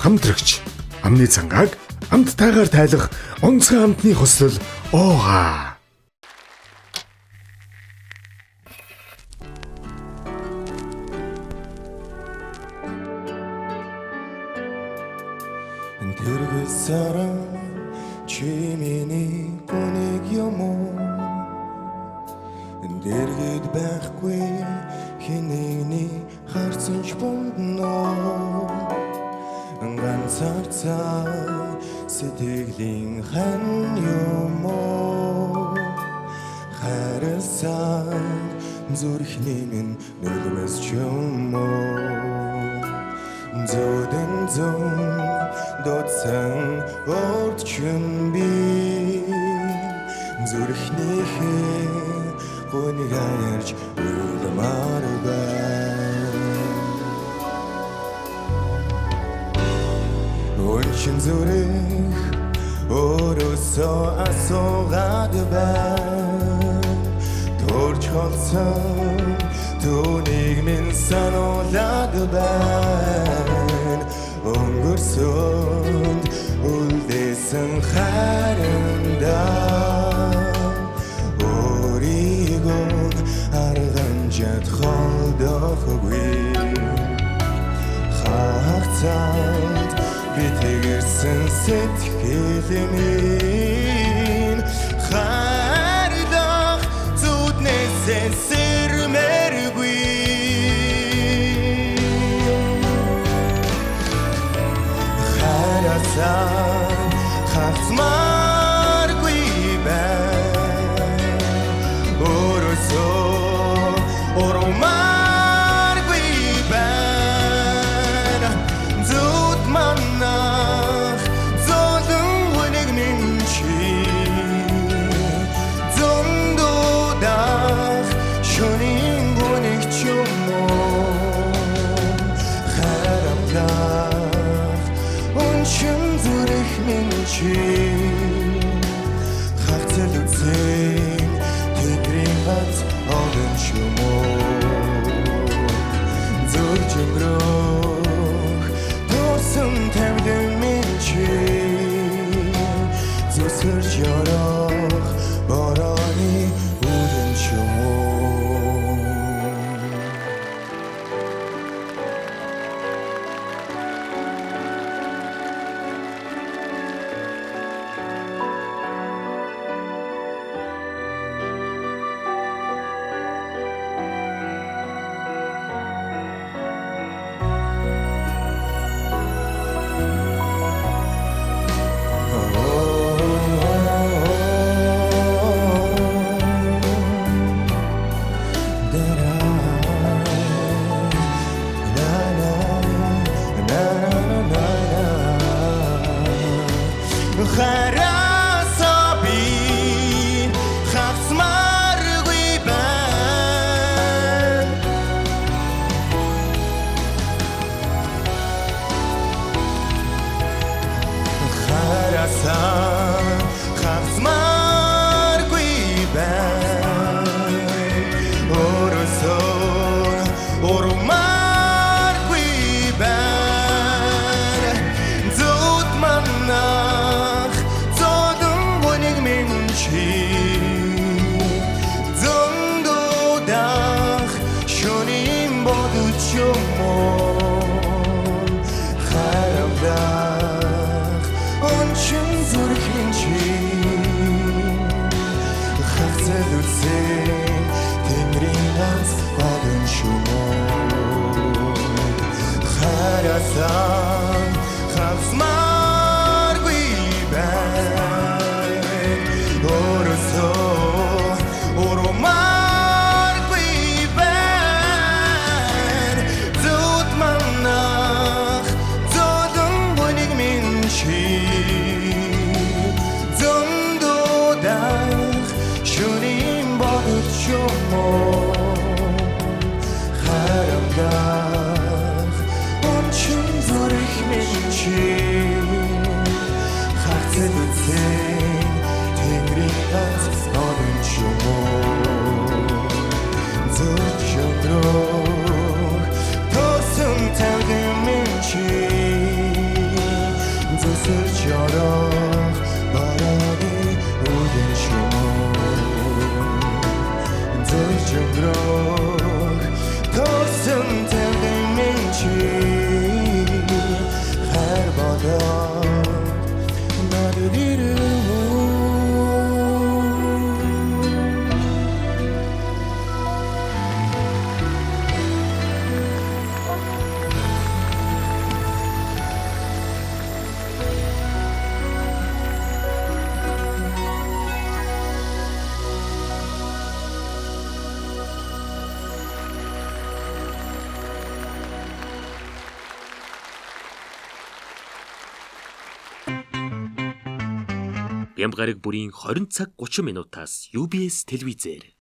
хамтрагч амны цангааг амттайгаар тайлах онцгой амтны хослол оогаа. Тэргэсараа чи миний гонэг юм уу? Дэргэд байхгүй хинэний харцанч бондноо. Ганцаарцаа сэтгэлийн хан юм уу? Харасан зүрхний минь нүдмэс юм уу? Зодэн додсан орчин би зүрхнийхээ гоныг ярьж үлмаар Ончин зүрх өрөөсөө асуугаад Төрж холсон түүнийг минь сануулад Өнгөрсөнд үлдээсэн харандаа Өөрийгөө арганжаад холдоохгүй Хагацаад би тэгэрсэн сэтгэлийн Хардах зүуднээсээ сэрмэргүй Харасан хагцмааргүй байна Өрөөсөө ормааргүй байна Зүуд манах золон хүнийг минь чи Зондодах шөнийн бүнийг ч юм уу Харамлах Ончин зүрх минь чи Хагцал үзэн тэнгэрийн гац одон ч юм уу Зүрж өнгөрөх Төрсөн тавьдан минь чи Зүсгэрж ярах Борооны үлэн ч юм уу Харасаби хагцмааргүй байна Харасан хагцмааргүй байна Өрөөсөө ормааргүй байна Зүуд манах Зондодах шөнийн бодож юм уу Харамлах ончин зүрхийн чи Хагцал үзэн тэнгэрийн гац одон ч юм уу Харасан хагцмааргүй байна Ормааргүй байна Зүуд манах золон бүнийг минь чи Зондодах шөнийн бодож юм уу Харамлах ончин зүрх минь чи Хагцал үзэн тэнгэрийн гац одон ч юм уу Зүрж өнгөрөх Төрсөн тавьдан минь чи чи хайр бодоод надад ирэх үү? Бямбгараг бүрийн 20 цаг 30 минутаас UBS телевизээр